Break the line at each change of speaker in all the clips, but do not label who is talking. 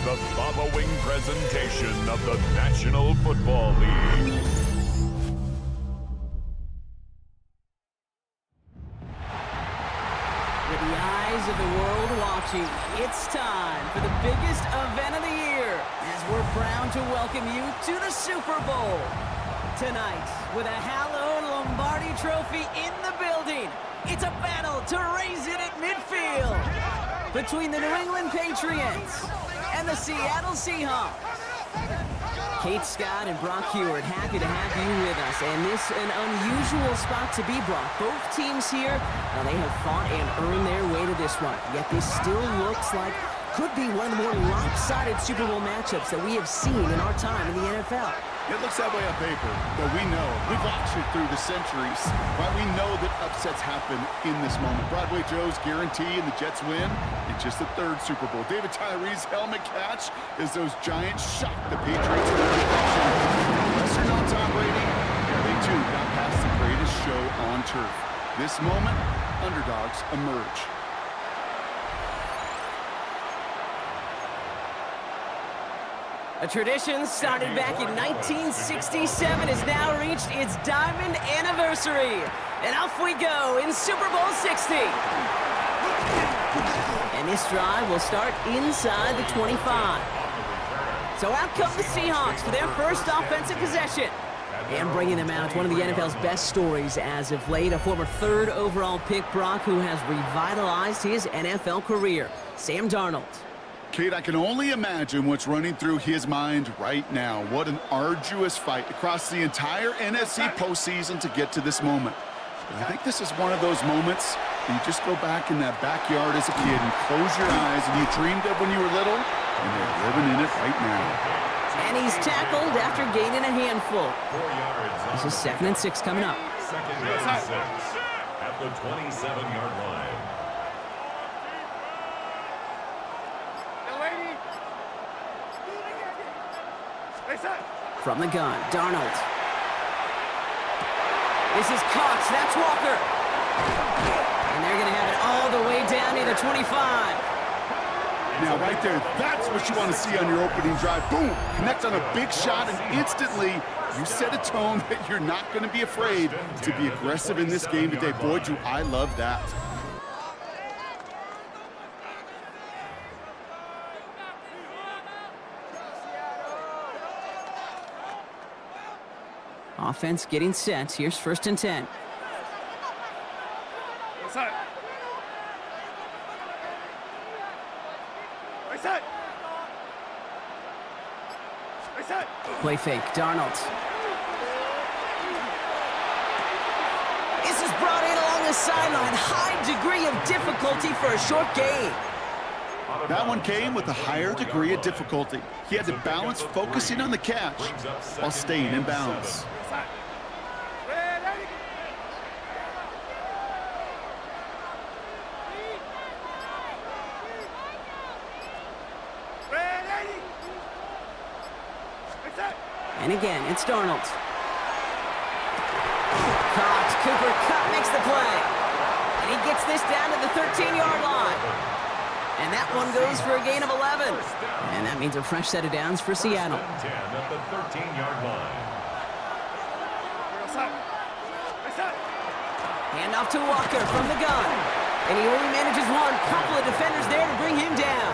the following presentation of the National Football League.
With the eyes of the world watching, it's time for the biggest event of the year as we're proud to welcome you to the Super Bowl. Tonight, with a hallowed Lombardi trophy in the building, it's a battle to raise it at midfield between the New England Patriots and the Seattle Seahawks. Kate Scott and Brock Heward, happy to have you with us. And this an unusual spot to be, Brock. Both teams here, they have fought and earned their way to this one. Yet this still looks like could be one of the more lopsided Super Bowl matchups that we have seen in our time in the NFL.
It looks that way on paper, but we know, we've watched it through the centuries, right? We know that upsets happen in this moment. Broadway Joe's guarantee and the Jets win in just the third Super Bowl. David Tyree's helmet catch as those Giants shock the Patriots in the deflection. Lesser known Tom Brady, they too got past the greatest show on turf. This moment, underdogs emerge.
A tradition started back in 1967 has now reached its diamond anniversary. And off we go in Super Bowl 60. And this drive will start inside the 25. So out come the Seahawks for their first offensive possession. And bringing them out, one of the NFL's best stories as of late, a former third overall pick, Brock, who has revitalized his NFL career, Sam Darnold.
Kate, I can only imagine what's running through his mind right now. What an arduous fight across the entire NFC postseason to get to this moment. But I think this is one of those moments where you just go back in that backyard as a kid and close your eyes and you dreamed of when you were little, and you're living in it right now.
And he's tackled after gaining a handful. This is 2nd and 6 coming up.
Second and 6 at the 27-yard line.
From the gun, Darnold. This is Cox, that's Walker. And they're going to have it all the way down to the 25.
Now, right there, that's what you want to see on your opening drive. Boom! Connect on a big shot, and instantly, you set a tone that you're not going to be afraid to be aggressive in this game today. Boy, do I love that.
Offense getting set. Here's 1st and 10. Play fake, Darnold. This is brought in along the sideline. High degree of difficulty for a short gain.
That one came with a higher degree of difficulty. He had to balance focusing on the catch while staying in balance.
And again, it's Darnold. Cox, Cooper Kupp makes the play. And he gets this down to the 13-yard line. And that one goes for a gain of 11. And that means a fresh set of downs for Seattle.
10 at the 13-yard line.
Hand off to Walker from the gun. And he only manages one. Couple of defenders there to bring him down.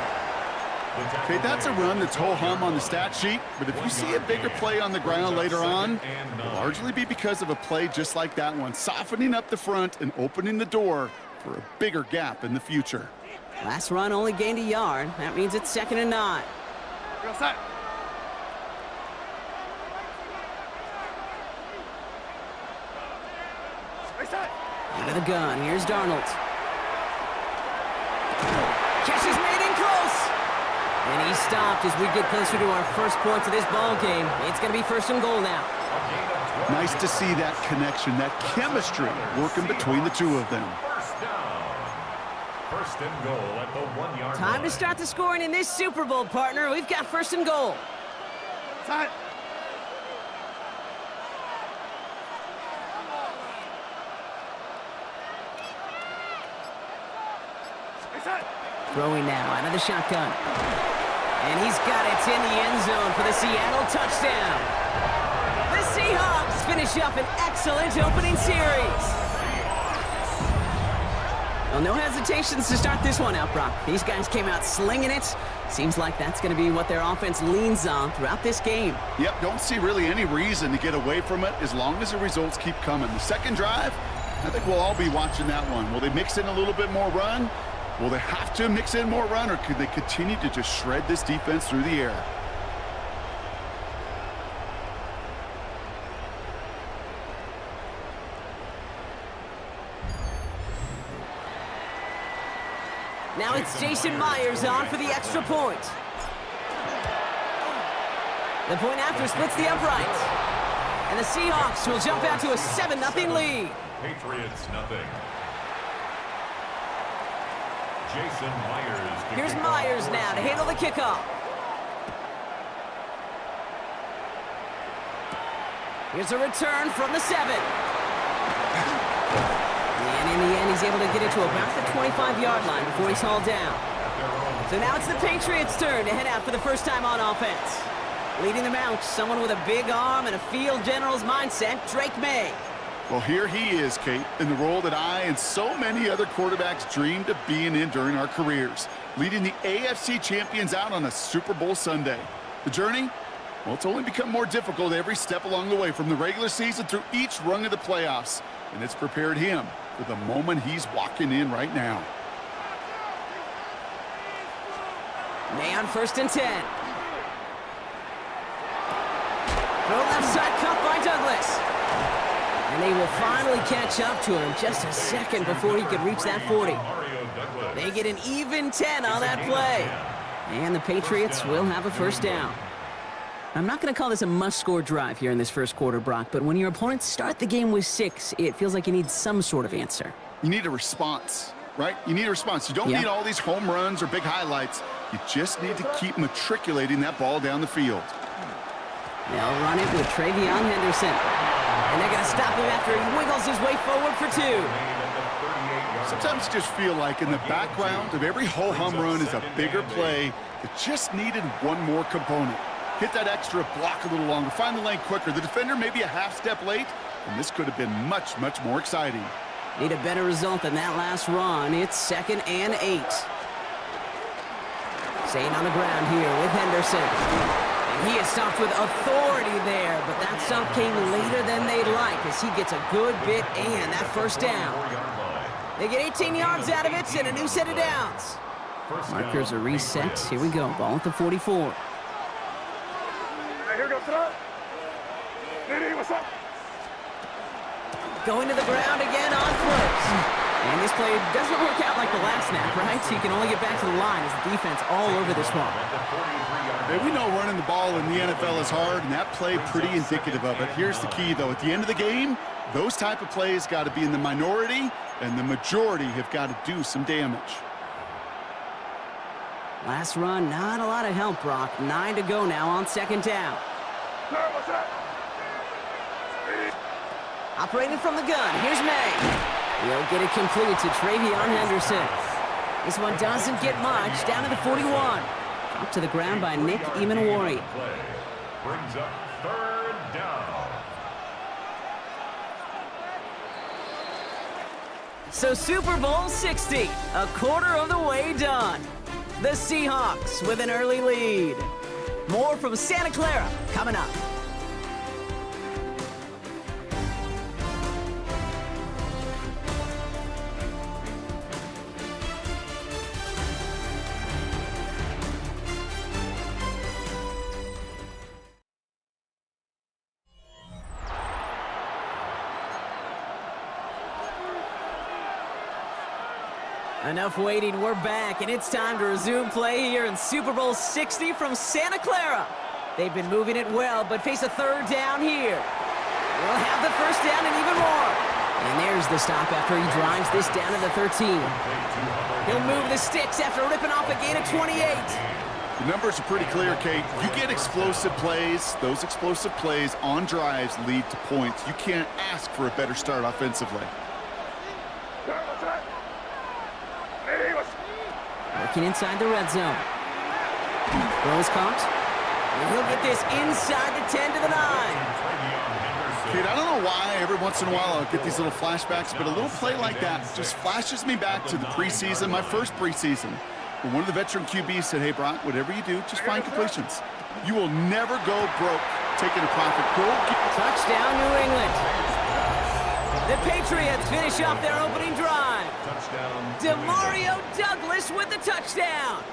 Okay, that's a run that's ho-hum on the stat sheet, but if you see a bigger play on the ground later on, it'll largely be because of a play just like that one, softening up the front and opening the door for a bigger gap in the future.
Last run only gained a yard. That means it's 2nd and 9. Out of the gun, here's Darnold. Catch is made in close. And he's stopped as we get closer to our first points of this ball game. It's going to be 1st and goal now.
Nice to see that connection, that chemistry working between the two of them.
First down. 1st and goal at the 1-yard line.
Time to start the scoring in this Super Bowl, partner. We've got 1st and goal. Throwing now out of the shotgun. And he's got it in the end zone for the Seattle touchdown. The Seahawks finish up an excellent opening series. Well, no hesitations to start this one out, Brock. These guys came out slinging it. Seems like that's going to be what their offense leans on throughout this game.
Yep, don't see really any reason to get away from it as long as the results keep coming. The second drive, I think we'll all be watching that one. Will they mix in a little bit more run? Will they have to mix in more run, or could they continue to just shred this defense through the air?
Now it's Jason Myers on for the extra point. The point after splits the uprights. And the Seahawks will jump out to a 7-0 lead.
Patriots nothing. Jason Myers.
Here's Myers now to handle the kickoff. Here's a return from the 7. And in the end, he's able to get it to about the 25-yard line before he's hauled down. So now it's the Patriots' turn to head out for the first time on offense. Leading them out, someone with a big arm and a field general's mindset, Drake May.
Well, here he is, Kate, in the role that I and so many other quarterbacks dreamed of being in during our careers, leading the AFC champions out on a Super Bowl Sunday. The journey? Well, it's only become more difficult every step along the way, from the regular season through each rung of the playoffs, and it's prepared him for the moment he's walking in right now.
May on 1st and 10. Throw left side, cut by Douglas. And they will finally catch up to him just a second before he could reach that 40. They get an even 10 on that play. And the Patriots will have a first down. I'm not going to call this a must-score drive here in this first quarter, Brock, but when your opponents start the game with 6, it feels like you need some sort of answer.
You need a response, right? You need a response. You don't need all these home runs or big highlights. You just need to keep matriculating that ball down the field.
They'll run it with Travion Henderson. And they're going to stop him after he wiggles his way forward for 2.
Sometimes you just feel like in the background of every ho-hum run is a bigger play that just needed one more component. Hit that extra block a little longer, find the lane quicker. The defender maybe a half step late, and this could have been much, much more exciting.
Need a better result than that last run. It's 2nd and 8. Staying on the ground here with Henderson. And he is stopped with authority there, but that stop came later than they'd like as he gets a good bit and that first down. They get 18 yards out of it and a new set of downs. Markers are reset. Here we go. Ball at the 44.
Here goes up. What's up?
Going to the ground again on foot. And this play doesn't work out like the last snap, right? So you can only get back to the line as the defense all over this one.
Hey, we know running the ball in the NFL is hard, and that play pretty indicative of it. Here's the key, though. At the end of the game, those type of plays got to be in the minority, and the majority have got to do some damage.
Last run, not a lot of help, Brock. 9 to go now on 2nd down.
What's up?
Operating from the gun, here's May. He'll get it complete to Travion Henderson. This one doesn't get much, down to the 41. Dropped to the ground by Nick Imanwari.
Brings up 3rd down.
So Super Bowl 60, a quarter of the way done. The Seahawks with an early lead. More from Santa Clara coming up. Enough waiting, we're back, and it's time to resume play here in Super Bowl 60 from Santa Clara. They've been moving it well, but face a 3rd down here. We'll have the first down and even more. And there's the stop after he drives this down to the 13. He'll move the sticks after ripping off a gain of 28.
The numbers are pretty clear, Kate. You get explosive plays. Those explosive plays on drives lead to points. You can't ask for a better start offensively.
Working inside the red zone. Throws caught. And he'll get this inside the 10 to the 9.
Kate, I don't know why every once in a while I'll get these little flashbacks, but a little play like that just flashes me back to the preseason, my first preseason, when one of the veteran QBs said, hey, Brock, whatever you do, just find completions. You will never go broke taking a profit. Go get
Touchdown, New England. The Patriots finish off their opening drive. Demario Douglas with the touchdown.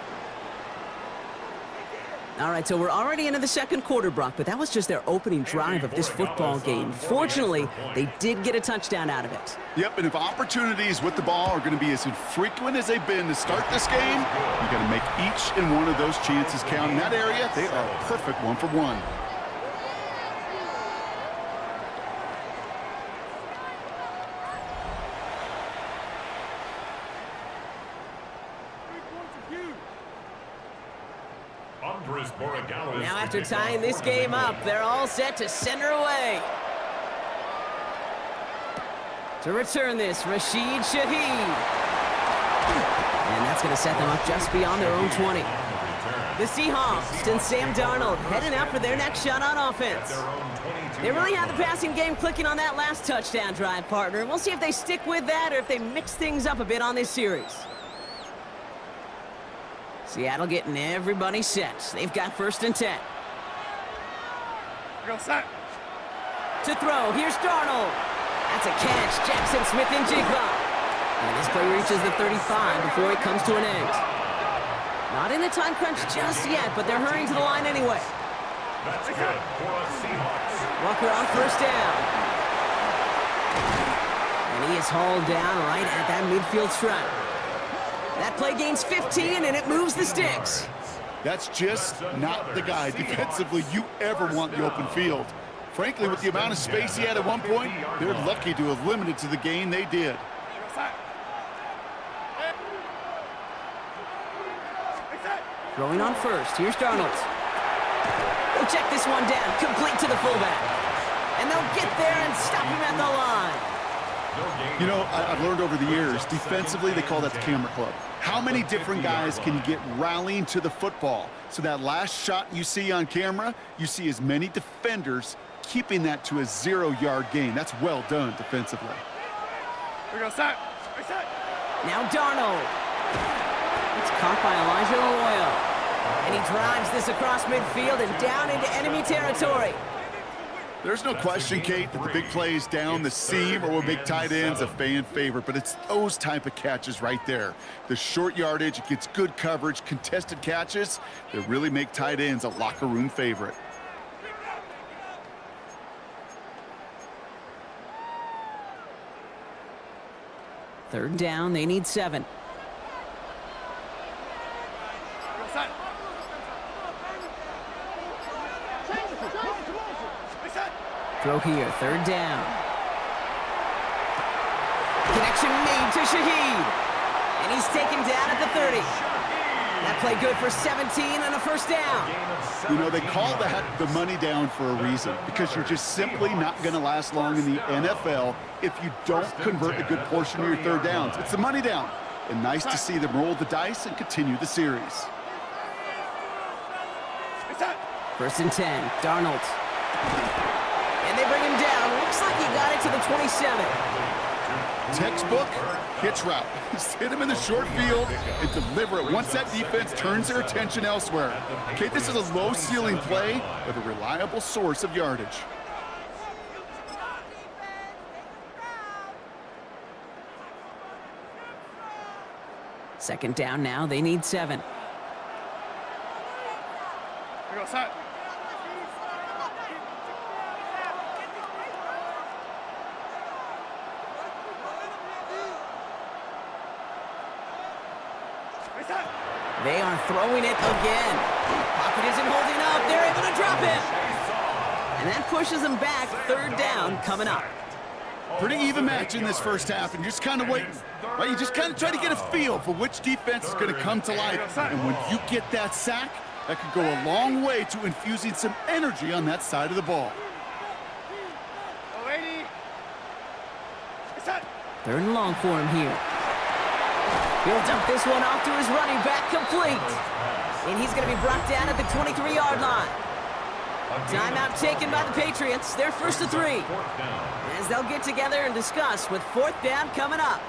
All right, so we're already into the second quarter, Brock, but that was just their opening drive of this football game. Fortunately, they did get a touchdown out of it.
Yep, and if opportunities with the ball are going to be as infrequent as they've been to start this game, you got to make each and one of those chances count. In that area, they are a perfect 1-for-1.
Now after tying this game up, they're all set to send her away. To return this, Rashid Shaheed. And that's going to set them up just beyond their own 20. The Seahawks and Sam Darnold heading out for their next shot on offense. They really had the passing game clicking on that last touchdown drive, partner. We'll see if they stick with that or if they mix things up a bit on this series. Seattle getting everybody set. They've got 1st and 10.
Go set.
To throw, here's Darnold. That's a catch, Jackson Smith and Jigba. And this play reaches the 35 before it comes to an end. Not in the time crunch just yet, but they're hurrying to the line anyway.
That's good for us Seahawks.
Walker on 1st down. And he is hauled down right at that midfield stripe. That play gains 15, and it moves the sticks.
That's just not the guy defensively you ever want in the open field. Frankly, with the amount of space he had at one point, they're lucky to have limited to the gain they did.
Throwing on 1st, here's Darnold. They'll check this one down, complete to the fullback. And they'll get there and stop him at the line.
You know, I've learned over the years, defensively, they call that the camera club. How many different guys can you get rallying to the football? So that last shot you see on camera, you see as many defenders keeping that to a 0-yard gain. That's well done defensively.
We go set. Reset.
Now Darnold. It's caught by Elijah Arroyo. And he drives this across midfield and down into enemy territory.
There's no question, Kate, that the big plays down the seam or will make tight ends a fan favorite, but it's those type of catches right there. The short yardage, it gets good coverage, contested catches that really make tight ends a locker room favorite.
Third down, they need 7.
Go set.
Throw here, 3rd down. Connection made to Shaheed. And he's taken down at the 30. That play good for 17 and a 1st down.
You know, they call that the money down for a reason, because you're just simply not going to last long in the NFL if you don't convert a good portion of your 3rd downs. It's the money down. And nice to see them roll the dice and continue the series.
1st and 10, Darnold. And they bring him down. Looks like he got it to the 27.
Textbook hitch route. Just hit him in the short field and deliver it once that defense turns their attention elsewhere. Okay, this is a low ceiling play, but a reliable source of yardage.
Second down now, they need 7.
We go set.
They are throwing it again. Pocket isn't holding up. They're able to drop it. And that pushes them back. 3rd down coming up.
Pretty even match in this first half, and you're just kind of waiting. Right? You just kind of try to get a feel for which defense is going to come to life. And when you get that sack, that could go a long way to infusing some energy on that side of the ball.
3rd and long for him here. He'll dump this one off to his running back, complete. And he's going to be brought down at the 23-yard line. Timeout taken by the Patriots. They're first to 3. As they'll get together and discuss with 4th down coming up.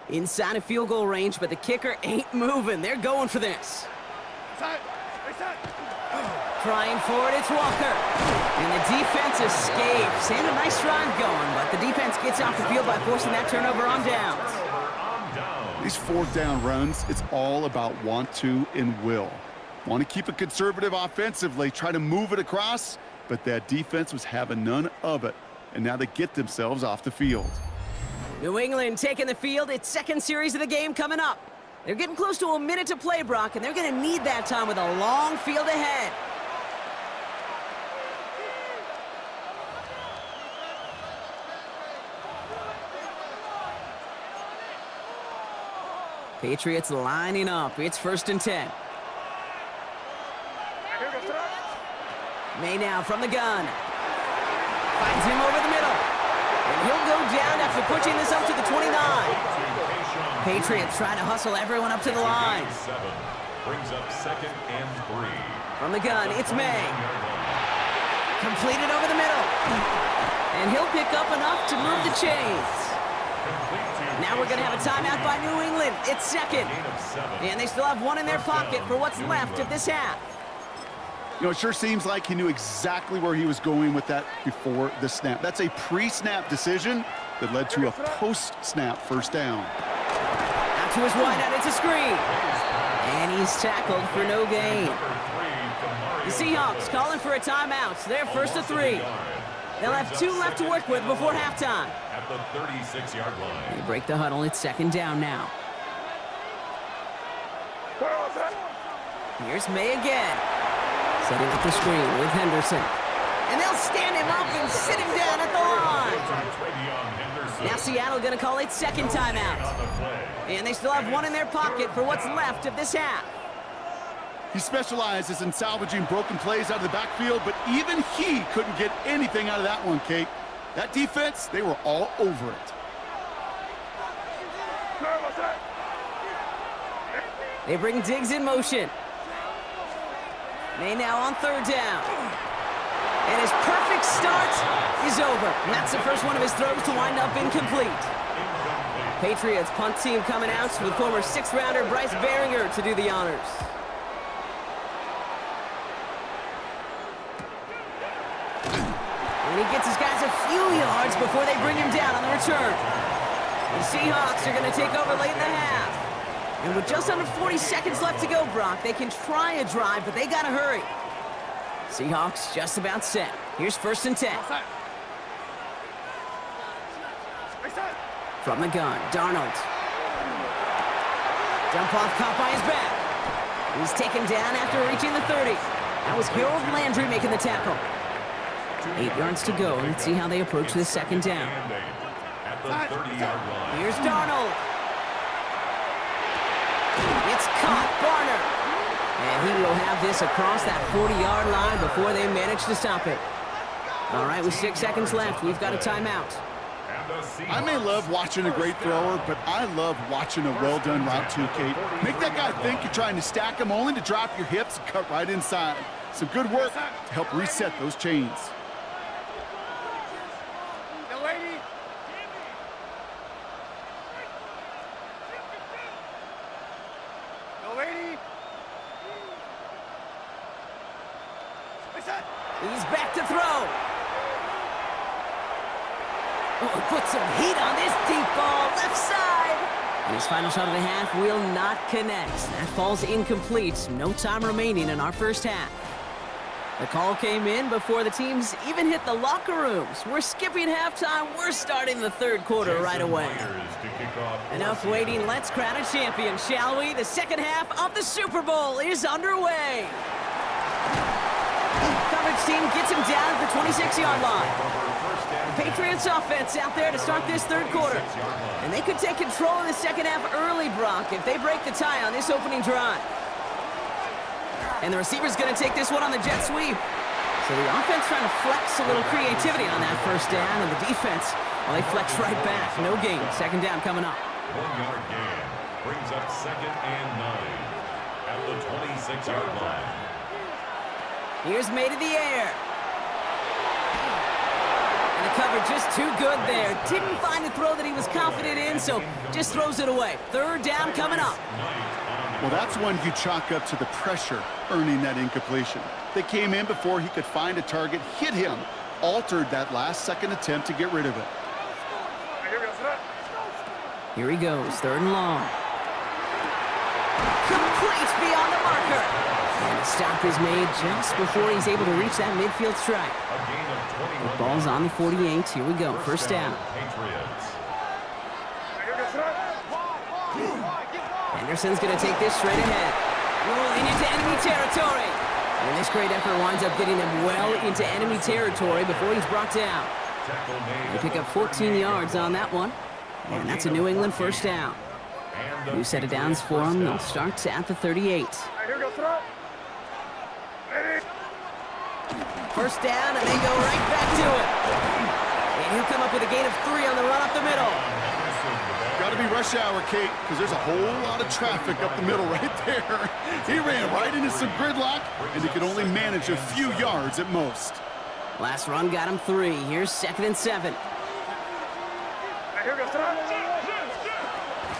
Inside of field goal range, but the kicker ain't moving. They're going for this. Trying for it, it's Walker. And the defense escapes. And a nice drive going, but the defense gets off the field by forcing that turnover on downs.
These 4th down runs, it's all about want to and will. Want to keep it conservative offensively, try to move it across, but that defense was having none of it. And now they get themselves off the field.
New England taking the field. Its second series of the game coming up. They're getting close to a minute to play, Brock, and they're going to need that time with a long field ahead. Patriots lining up. It's 1st and 10. May now from the gun. Finds him over the middle. And he'll go down after pushing this up to the 29. Patriots trying to hustle everyone up to the line.
Brings up 2nd and 3.
From the gun, it's May. Completed over the middle. And he'll pick up enough to move the chains. Now we're going to have a timeout by New England. It's 2nd. And they still have one in their pocket for what's left of this half.
You know, it sure seems like he knew exactly where he was going with that before the snap. That's a pre-snap decision that led to a post-snap 1st down.
Out to his wideout, it's a screen. And he's tackled for no gain. The Seahawks calling for a timeout. They're 1st to 3. They'll have 2 left to work with before halftime.
At the 36-yard line.
They break the huddle. It's 2nd down now. Here's May again. Setting up the screen with Henderson. And they'll stand him up and sit him down at the line. Now Seattle going to call it 2nd timeout. And they still have one in their pocket for what's left of this half.
He specializes in salvaging broken plays out of the backfield, but even he couldn't get anything out of that one, Kate. That defense, they were all over it.
They bring Diggs in motion. May now on 3rd down. And his perfect start is over. And that's the first one of his throws to wind up incomplete. Patriots punt team coming out with former 6th-rounder Bryce Behringer to do the honors. And he gets his guys a few yards before they bring him down on the return. The Seahawks are going to take over late in the half. And with just under 40 seconds left to go, Brock, they can try a drive, but they got to hurry. Seahawks just about set. Here's 1st and 10. From the gun, Darnold. Dump off caught by his back. He's taken down after reaching the 30. That was Harold Landry making the tackle. 8 yards to go. Let's see how they approach this 2nd down.
At the 30-yard line.
Here's Darnold. It's caught, Barner. And he will have this across that 40-yard line before they manage to stop it. All right, with 6 seconds left, we've got a timeout.
I may love watching a great thrower, but I love watching a well-done route too, Kate. Make that guy think you're trying to stack him only to drop your hips and cut right inside. Some good work to help reset those chains.
He's back to throw. Oh, put some heat on this deep ball, left side. And his final shot of the half will not connect. That falls incomplete. No time remaining in our first half. The call came in before the teams even hit the locker rooms. We're skipping halftime. We're starting the 3rd quarter right away. Enough waiting. Let's crown a champion, shall we? The 2nd half of the Super Bowl is underway. Coverage team gets him down at the 26-yard line. The Patriots offense out there to start this 3rd quarter. And they could take control of the 2nd half early, Brock, if they break the tie on this opening drive. And the receiver's going to take this one on the jet sweep. So the offense trying to flex a little creativity on that first down, and the defense, well, they flex right back. No gain. Second down coming up.
1-yard gain brings up 2nd and 9 at the 26-yard line.
Here's May to the air. And the cover just too good there. Didn't find the throw that he was confident in, so just throws it away. Third down coming up.
Well, that's one you chalk up to the pressure earning that incompletion. They came in before he could find a target, hit him, altered that last-second attempt to get rid of it.
Here he goes, 3rd and long. Complete beyond the marker. And the stop is made just before he's able to reach that midfield strike. The ball's on the 48. Here we go, first down. Henderson's going to take this straight ahead. Rolling into enemy territory. And this great effort winds up getting him well into enemy territory before he's brought down. They pick up 14 yards on that one. And that's a New England first down. New set of downs for him. They'll start at the 38. First down, and they go right back to it. And he'll come up with a gain of 3 on the run up the middle.
Got to be rush hour, Kate, because there's a whole lot of traffic up the middle right there. He ran right into some gridlock, and he could only manage a few yards at most.
Last run got him 3. Here's 2nd and 7.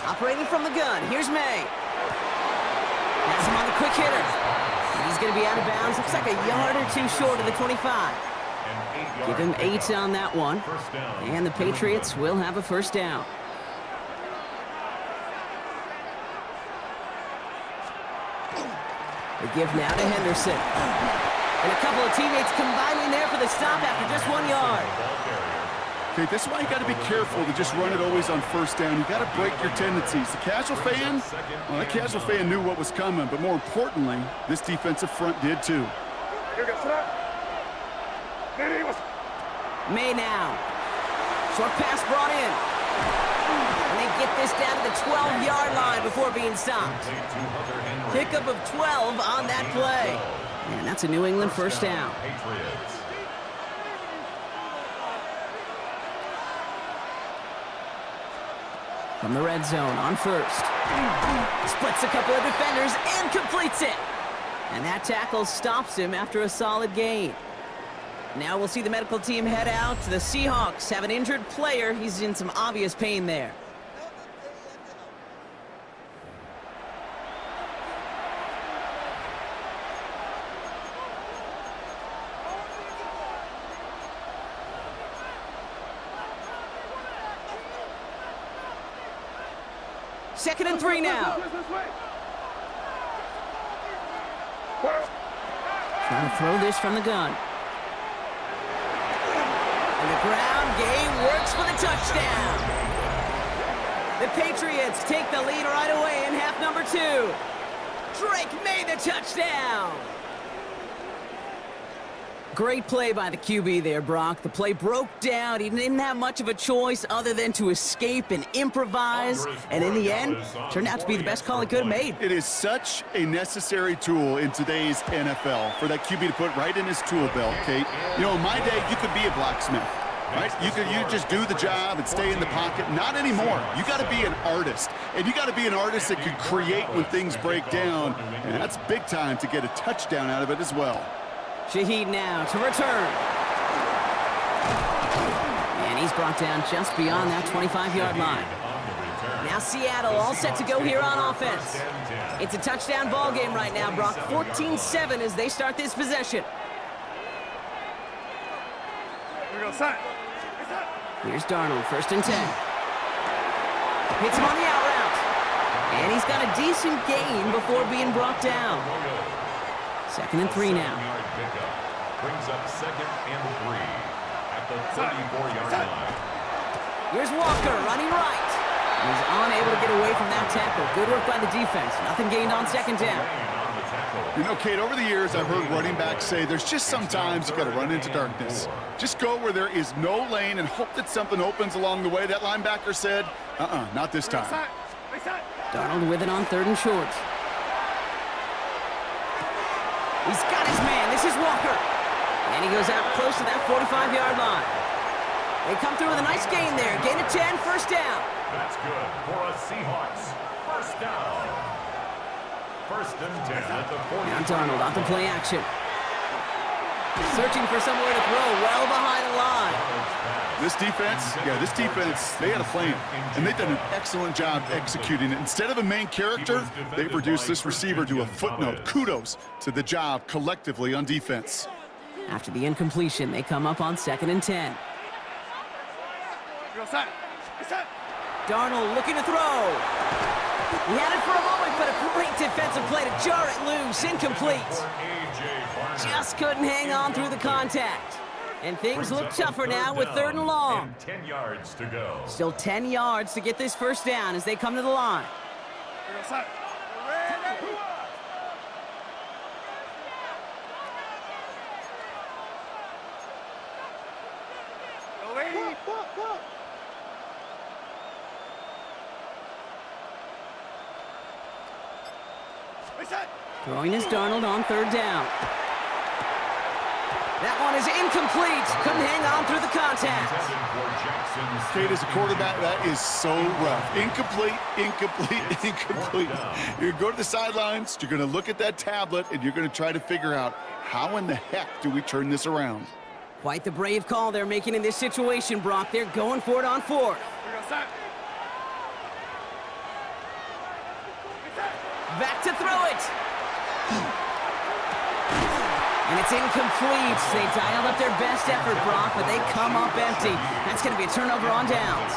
Operating from the gun, here's May. Has him on the quick hitter. And he's going to be out of bounds. Looks like a yard or 2 short of the 25. Give him 8 on that one. And the Patriots will have a first down. The give now to Henderson. And a couple of teammates combining there for the stop after just 1 yard.
Okay, this is why you got to be careful to just run it always on first down. You got to break your tendencies. The casual fan, well, that casual fan knew what was coming, but more importantly, this defensive front did too.
May now. Short pass brought in. And they get this down to the 12-yard line before being stopped. Pickup of 12 on that play. And that's a New England first down. From the red zone on first. Splits a couple of defenders and completes it. And that tackle stops him after a solid gain. Now we'll see the medical team head out. The Seahawks have an injured player. He's in some obvious pain there. Second and 3 now. Trying to throw this from the gun. And the ground game works for the touchdown. The Patriots take the lead right away in half number 2. Drake made the touchdown. Great play by the QB there, Brock. The play broke down. He didn't have much of a choice other than to escape and improvise. And in the end, turned out to be the best call he could have made.
It is such a necessary tool in today's NFL for that QB to put right in his tool belt, Kate. You know, in my day, you could be a blacksmith, right? You just do the job and stay in the pocket. Not anymore. You got to be an artist. And you got to be an artist that can create when things break down. And that's big time to get a touchdown out of it as well.
Shaheed now to return. And he's brought down just beyond that 25-yard line. Now Seattle all set to go here on offense. It's a touchdown ball game right now, Brock. 14-7 as they start this possession. Here's Darnold, 1st and 10. Hits him on the out route. And he's got a decent gain before being brought down. 2nd and 3 now.
Brings up 2nd and 3 at the 34-yard line.
Here's Walker running right. He's unable to get away from that tackle. Good work by the defense. Nothing gained on 2nd down.
You know, Kate, over the years, I've heard running backs say there's just sometimes you got to run into darkness. Just go where there is no lane and hope that something opens along the way. That linebacker said, not this time.
Darnold with it on 3rd and short. He's got his man. This is Walker. And he goes out close to that 45-yard line. They come through with a nice gain there. Gain of 10, first down.
That's good for a Seahawks. First down. First and 10 at the 40.
Now Darnold on the play action. Searching for somewhere to throw, well behind the line.
This defense, they had a plan, and they've done an excellent job executing it. Instead of a main character, they've reduced this receiver to a footnote. Kudos to the job collectively on defense.
After the incompletion, they come up on 2nd and 10.
Go set. Go set.
Darnold looking to throw. He had it for a moment, but a great defensive play to jar it loose. Incomplete. Just couldn't hang on through the contact. And things look tougher now with 3rd and long.
10 yards to go.
Still 10 yards to get this first down as they come to the line.
Go set.
Throwing is Darnold on 3rd down. That one is incomplete. Couldn't hang on through the contact.
Kate, as a quarterback, that is so rough. Incomplete, incomplete, incomplete. You're going to go to the sidelines, you're going to look at that tablet, and you're going to try to figure out how in the heck do we turn this around.
Quite the brave call they're making in this situation, Brock. They're going for it on 4th. Back to throw it. And it's incomplete. They dialed up their best effort, Brock, but they come up empty. That's going to be a turnover on downs.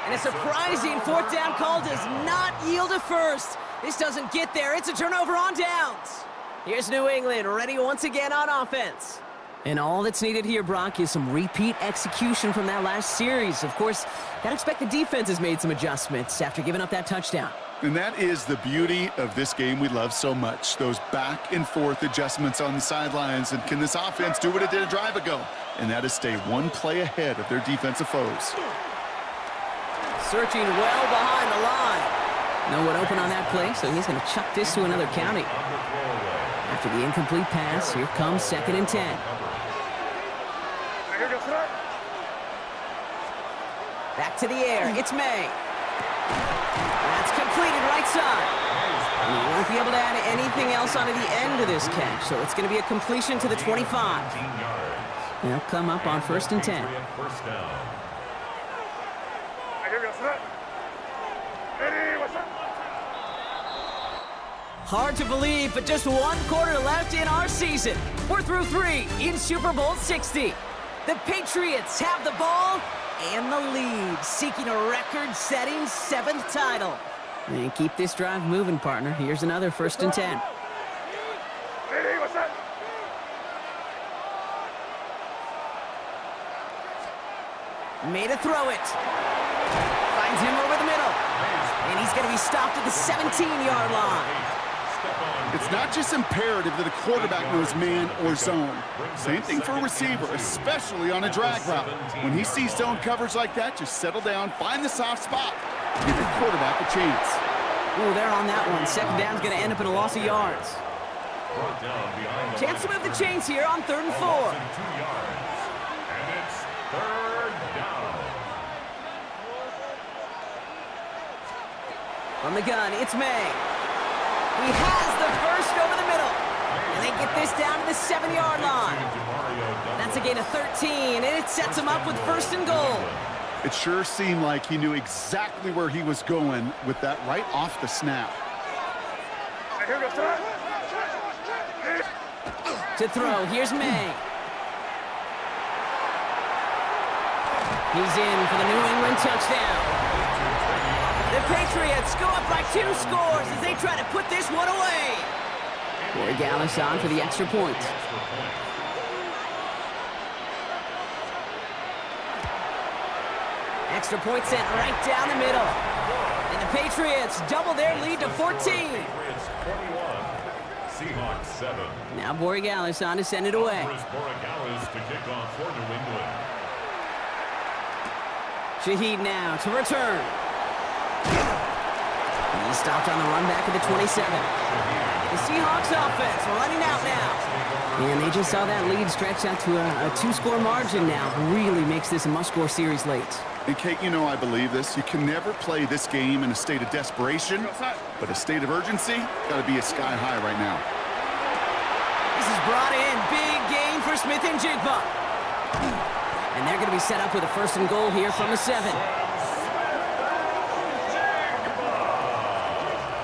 And a surprising 4th down call does not yield a first. This doesn't get there. It's a turnover on downs. Here's New England, ready once again on offense. And all that's needed here, Brock, is some repeat execution from that last series. Of course, gotta expect the defense has made some adjustments after giving up that touchdown.
And that is the beauty of this game we love so much, those back and forth adjustments on the sidelines. And can this offense do what it did a drive ago? And that is stay one play ahead of their defensive foes.
Searching well behind the line. No one open on that play, so he's going to chuck this to another county. After the incomplete pass, here comes 2nd and 10. Back to the air, it's May. That's completed right side. And he won't be able to add anything else onto the end of this catch, so it's going to be a completion to the 25. They'll come up on 1st and 10. Hard to believe, but just 1 quarter left in our season. We're through 3 in Super Bowl 60. The Patriots have the ball and the lead, seeking a record-setting 7th title. And keep this drive moving, partner. Here's another 1st and 10. Made a throw it. Finds him over the middle. And he's going to be stopped at the 17-yard line.
It's not just imperative that a quarterback knows man or zone. Same thing for a receiver, especially on a drag route. When he sees zone coverage like that, just settle down, find the soft spot. Give your quarterback a chance.
Oh, they're on that one. 2nd down's going to end up in a loss of yards. Chance to move the chains here on 3rd and 4.
And it's 3rd down.
From the gun, it's May. He has the first over the middle. And they get this down to the 7-yard line. That's a gain of 13, and it sets him up with 1st and goal.
It sure seemed like he knew exactly where he was going with that right off the snap.
To throw, here's May. He's in for the New England touchdown. The Patriots go up by 2 scores as they try to put this one away. Corey Gallis on for the extra point. Extra point sent right down the middle. And the Patriots double their lead to 14.
Patriots 41, Seahawks 7.
Now Borregales on to send it away.
Borregales to kick off for New England.
Shaheed now to return. He stopped on the run back at the 27. The Seahawks offense running out now. And they just saw that lead stretch out to a two-score margin now. Really makes this a must-score series late.
And Kate, you know I believe this. You can never play this game in a state of desperation, but a state of urgency got to be sky high right now.
This is brought in. Big gain for Smith and Jigba. And they're going to be set up with a 1st and goal here from the 7.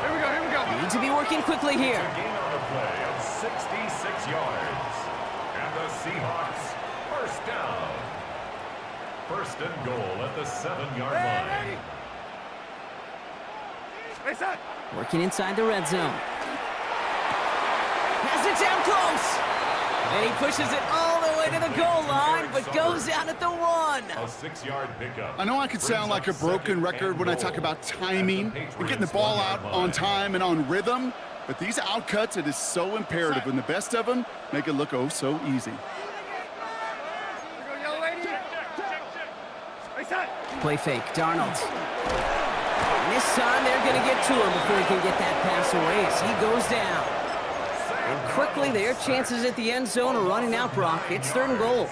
Here we go.
Need to be working quickly here.
Gain on the play of 66 yards. And the Seahawks, first down. 1st and goal at the 7-yard line.
Hey, set.
Working inside the red zone. Has it down close. And he pushes it all the way to the goal line, but goes out at the 1.
A 6-yard pickup.
I know I could sound like a broken record when I talk about timing and getting the ball out on time and on rhythm, but these outcuts, it is so imperative, and the best of them make it look oh so easy.
Here we go, yellow lady. Hey, set.
Play fake, Darnold. And this time they're going to get to him before he can get that pass away as he goes down. And quickly their chances at the end zone are running out, Brock. It's 3rd and goal.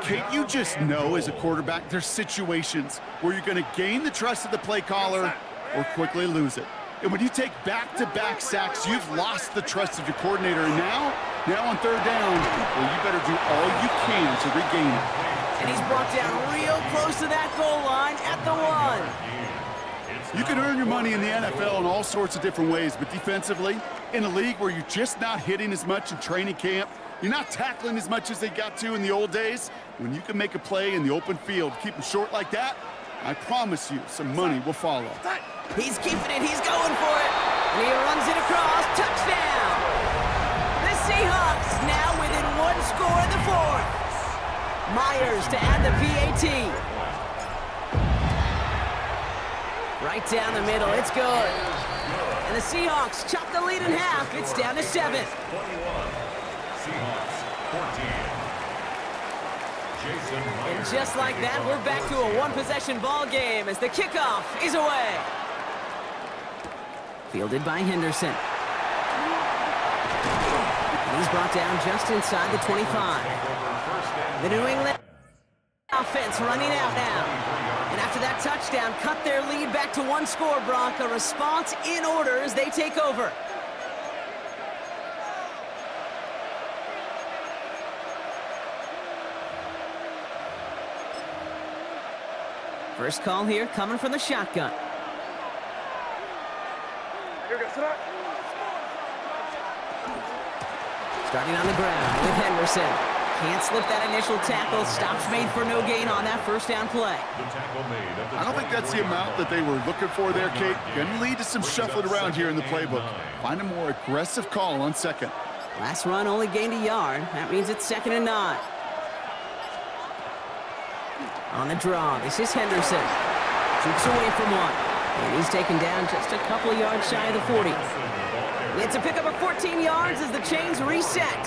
Kate, you just know as a quarterback, there's situations where you're going to gain the trust of the play caller or quickly lose it. And when you take back-to-back sacks, you've lost the trust of your coordinator. And now on 3rd down, well, you better do all you can to regain it.
And he's brought down real close to that goal line at the 1.
You can earn your money in the NFL in all sorts of different ways, but defensively, in a league where you're just not hitting as much in training camp, you're not tackling as much as they got to in the old days, when you can make a play in the open field, keep them short like that, I promise you some money will follow.
He's keeping it. He's going for it. And he runs it across. Touchdown. The Seahawks now within 1 score in the 4th. Myers to add the PAT. Right down the middle. It's good. And the Seahawks chop the lead in half. It's down to 7.
21. Seahawks, 14. Jason Myers.
And just like that, we're back to a one-possession ball game as the kickoff is away. Fielded by Henderson. And he's brought down just inside the 25. The New England offense running out now. And after that touchdown, cut their lead back to 1 score, Brock. A response in order as they take over. First call here coming from the shotgun.
Here we go, set.
Starting on the ground with Henderson. Can't slip that initial tackle. Stops made for no gain on that 1st down play.
I don't think that's the amount that they were looking for there, Kate. Going to lead to some shuffling around here in the playbook. Find a more aggressive call on 2nd.
Last run only gained a yard. That means it's 2nd and 9. On the draw, this is Henderson. Shoots away from 1. And he's taken down just a couple of yards shy of the 40. It's a pickup of 14 yards as the chains reset.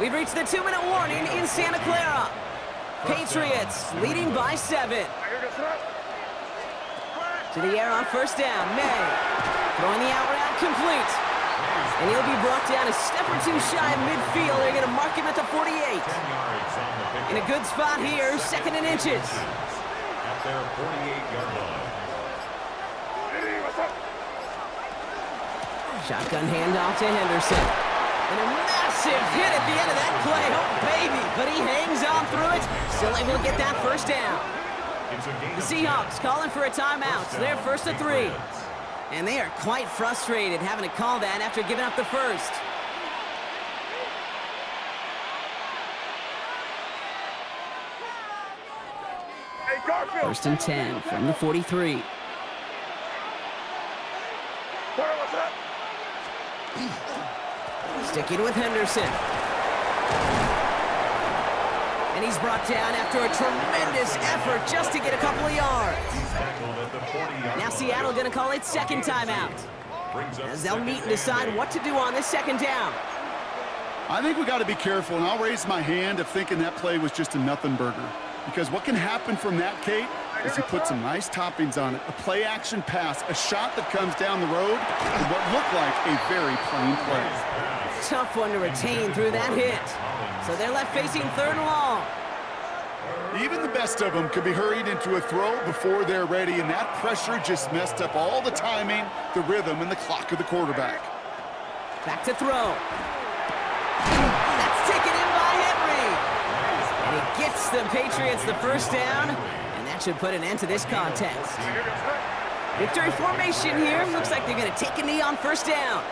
We've reached the 2-minute warning in Santa Clara. Patriots leading by 7.
Here we go, set.
To the air on 1st down. May throwing the out route complete. And he'll be brought down a step or 2 shy of midfield. They're going to mark him at the 48. In a good spot here, 2nd and inches.
At their 48-yard line.
Hey, what's up?
Shotgun handoff to Henderson. And a massive hit at the end of that play. Oh, baby. But he hangs on through it. Still able to get that 1st down. The Seahawks calling for a timeout. So they're 1st and 3. And they are quite frustrated having to call that after giving up the 1st.
Hey, Garfield.
1st and 10 from the 43.
Porter, what's up?
Sticking with Henderson. And he's brought down after a tremendous effort just to get a couple of yards. Now Seattle going to call it 2nd timeout, as they'll meet and decide what to do on this 2nd down.
I think we got to be careful, and I'll raise my hand of thinking that play was just a nothing burger. Because what can happen from that, Kate, is he put some nice toppings on it. A play-action pass, a shot that comes down the road, and what looked like a very plain play.
Tough one to retain through that hit. So they're left facing 3rd and long.
Even the best of them could be hurried into a throw before they're ready, and that pressure just messed up all the timing, the rhythm, and the clock of the quarterback.
Back to throw. That's taken in by Henry. And he gets the Patriots the first down, and that should put an end to this contest. Victory formation here. Looks like they're going to take a knee on 1st down.